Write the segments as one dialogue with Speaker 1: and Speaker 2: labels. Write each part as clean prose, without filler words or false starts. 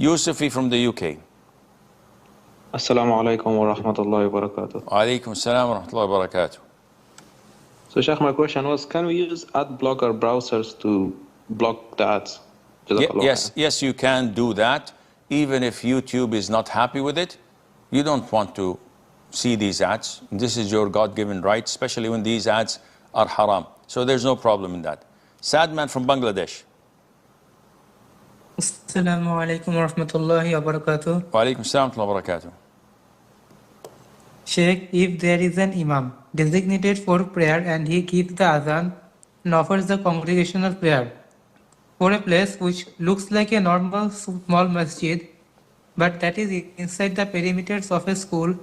Speaker 1: Yusufi from the UK.
Speaker 2: Assalamu alaikum wa rahmatullahi wa barakatuh.
Speaker 1: Alaikum assalam wa rahmatullahi wa barakatuh.
Speaker 2: So Sheikh, my question was, can we use ad blocker browsers to block the ads?
Speaker 1: Yes, you can do that. Even if YouTube is not happy with it, you don't want to see these ads. This is your God-given right, especially when these ads are haram. So there's no problem in that. Sadman from Bangladesh.
Speaker 3: Assalamu alaikum wa rahmatullahi wa barakatuh.
Speaker 1: Wa alaikum assalam wa barakatuh.
Speaker 3: Sheikh, if there is an imam designated for prayer and he keeps the azan and offers the congregational prayer for a place which looks like a normal small masjid, but that is inside the perimeters of a school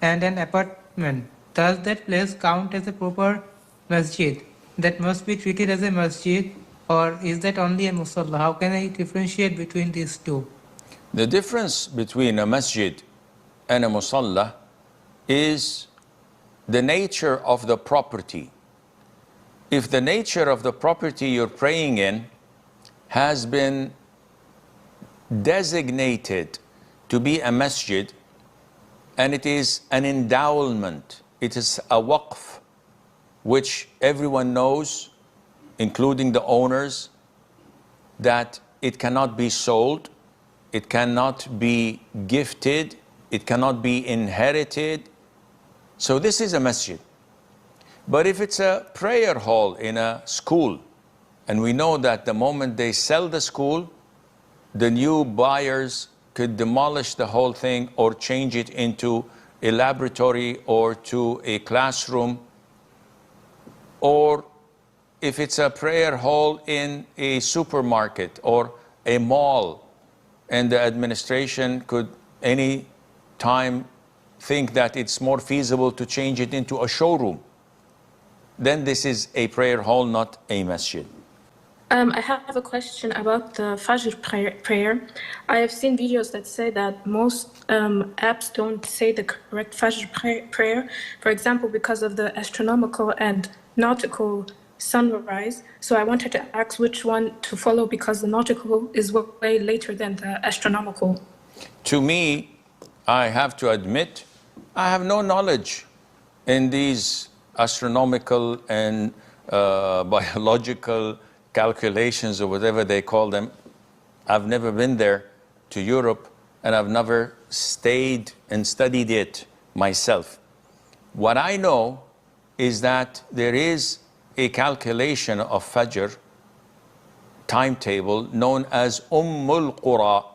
Speaker 3: and an apartment, does that place count as a proper masjid that must be treated as a masjid, or is that only a musallah? How can I differentiate between these two?
Speaker 1: The difference between a masjid and a musallah is the nature of the property. If the nature of the property you're praying in has been designated to be a masjid, and it is an endowment, it is a waqf, which everyone knows, including the owners, that it cannot be sold, it cannot be gifted, it cannot be inherited. So this is a masjid. But if it's a prayer hall in a school, and we know that the moment they sell the school, the new buyers could demolish the whole thing or change it into a laboratory or to a classroom. Or if it's a prayer hall in a supermarket or a mall, and the administration could any time think that it's more feasible to change it into a showroom, then this is a prayer hall, not a masjid.
Speaker 4: I have a question about the Fajr prayer. I have seen videos that say that most apps don't say the correct Fajr prayer, for example, because of the astronomical and nautical sunrise. So I wanted to ask which one to follow, because the nautical is way later than the astronomical.
Speaker 1: To me, I have to admit, I have no knowledge in these astronomical and biological calculations or whatever they call them. I've never been there to Europe, and I've never stayed and studied it myself. What I know is that there is a calculation of Fajr timetable known as Qura.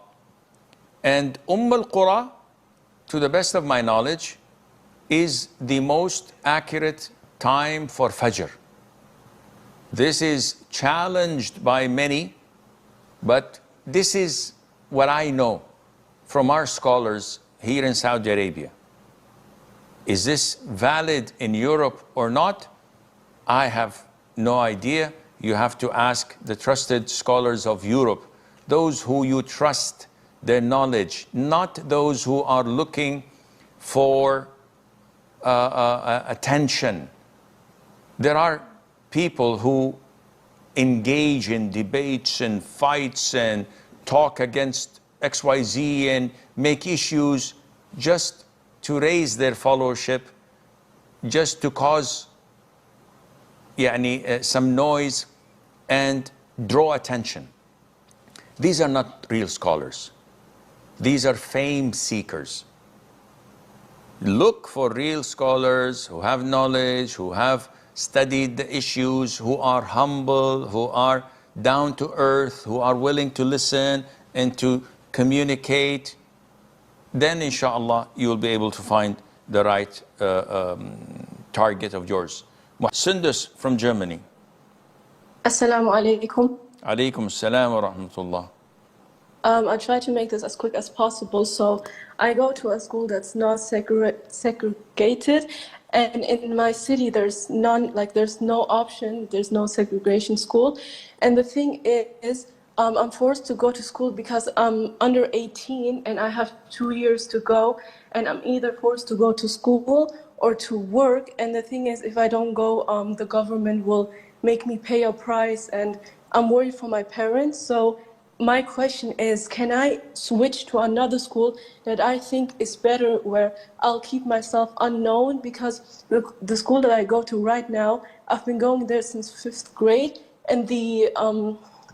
Speaker 1: And Qura, to the best of my knowledge, is the most accurate time for Fajr. This is challenged by many, but this is what I know from our scholars here in Saudi Arabia. Is this valid in Europe or not? I have no idea. You have to ask the trusted scholars of Europe, those who you trust their knowledge, not those who are looking for attention. There are people who engage in debates and fights and talk against XYZ and make issues just to raise their followership, just to cause some noise and draw attention. These are not real scholars. These are fame seekers. Look for real scholars who have knowledge, who have studied the issues, who are humble, who are down to earth, who are willing to listen and to communicate. Then inshallah you will be able to find the right target of yours. Sundus from Germany.
Speaker 5: Assalamu alaikum.
Speaker 1: Alaikum assalam wa rahmatullah.
Speaker 5: I'll try to make this as quick as possible. So I go to a school that's not segregated, and in my city there's no option, there's no segregation school. And the thing is, I'm forced to go to school because I'm under 18 and I have 2 years to go, and I'm either forced to go to school or to work. And the thing is, if I don't go, the government will make me pay a price, and I'm worried for my parents. So my question is, can I switch to another school that I think is better, where I'll keep myself unknown? Because the school that I go to right now, I've been going there since 5th grade, and the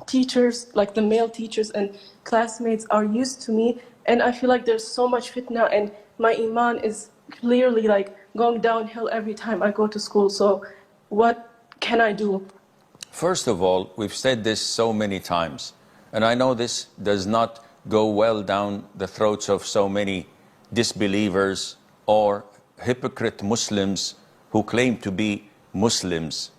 Speaker 5: teachers, like the male teachers and classmates, are used to me, and I feel like there's so much fitna, and my iman is clearly like going downhill every time I go to school. So what can I do?
Speaker 1: First of all, we've said this so many times, and I know this does not go well down the throats of so many disbelievers or hypocrite Muslims who claim to be Muslims,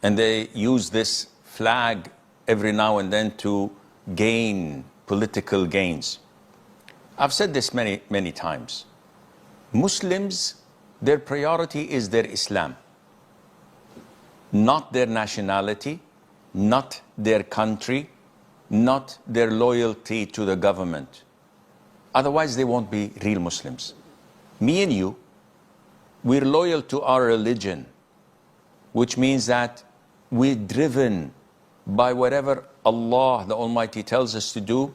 Speaker 1: and they use this flag every now and then to gain political gains. I've said this many times. Muslims, their priority is their Islam, not their nationality, not their country, not their loyalty to the government. Otherwise, they won't be real Muslims. Me and you, we're loyal to our religion, which means that we're driven by whatever Allah, the Almighty, tells us to do,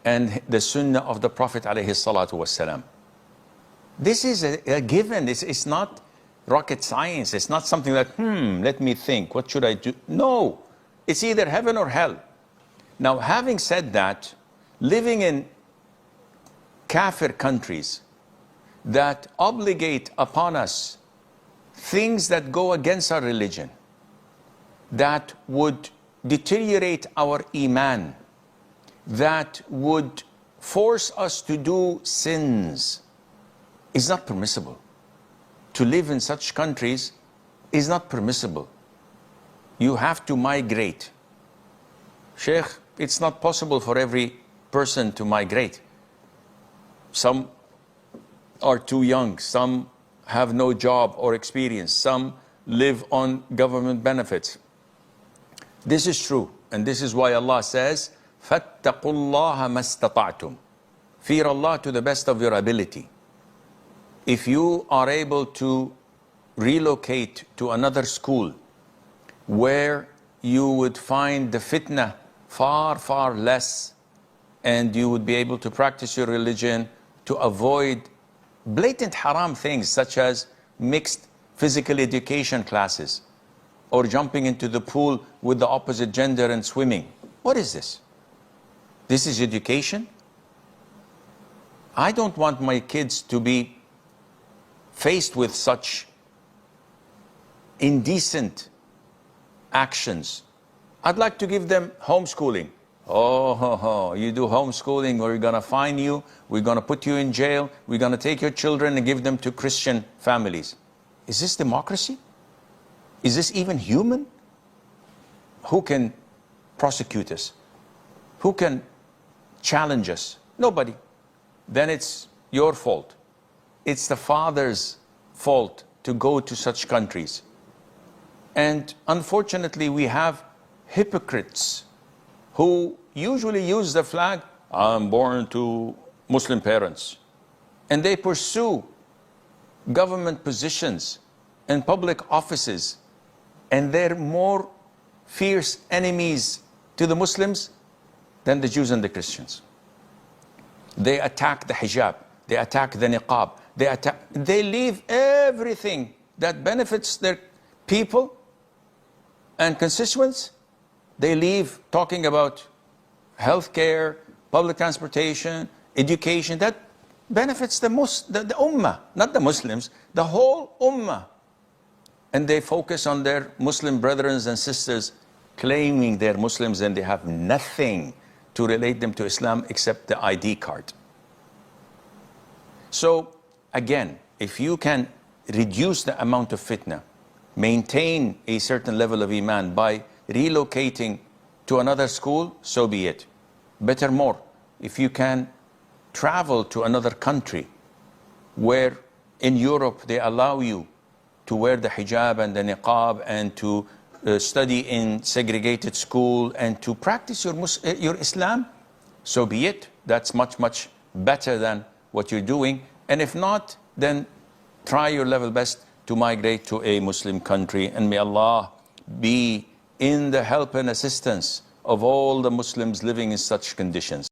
Speaker 1: and the Sunnah of the Prophet ﷺ. This is a given. It's not rocket science. It's not something that, let me think, what should I do? No, it's either heaven or hell. Now, having said that, living in kafir countries that obligate upon us things that go against our religion, that would deteriorate our iman, that would force us to do sins, is not permissible. To live in such countries is not permissible. You have to migrate. Sheikh, it's not possible for every person to migrate. Some are too young, some have no job or experience, some live on government benefits. This is true, and this is why Allah says, فَاتَّقُوا اللَّهَ مَا اسْتَطَعْتُمْ. Fear Allah to the best of your ability. If you are able to relocate to another school where you would find the fitna far, far less, and you would be able to practice your religion, to avoid blatant haram things such as mixed physical education classes or jumping into the pool with the opposite gender and swimming. What is this? This is education? I don't want my kids to be faced with such indecent actions. I'd like to give them homeschooling. Oh, you do homeschooling, we're going to fine you, we're going to put you in jail, we're going to take your children and give them to Christian families. Is this democracy? Is this even human? Who can prosecute us? Who can challenge us? Nobody. Then it's your fault. It's the father's fault to go to such countries. And unfortunately, we have hypocrites who usually use the flag, I'm born to Muslim parents. And they pursue government positions and public offices, and they're more fierce enemies to the Muslims than the Jews and the Christians. They attack the hijab, they attack the niqab, they leave everything that benefits their people and constituents. They leave talking about healthcare, public transportation, education, that benefits the ummah, not the Muslims, the whole ummah. And they focus on their Muslim brethren and sisters claiming they're Muslims, and they have nothing to relate them to Islam except the ID card. So again, if you can reduce the amount of fitna, maintain a certain level of iman by relocating to another school, so be it. Better more, if you can travel to another country where in Europe they allow you to wear the hijab and the niqab and to study in segregated school and to practice your Islam, so be it. That's much, much better than what you're doing. And if not, then try your level best to migrate to a Muslim country. And may Allah be in the help and assistance of all the Muslims living in such conditions.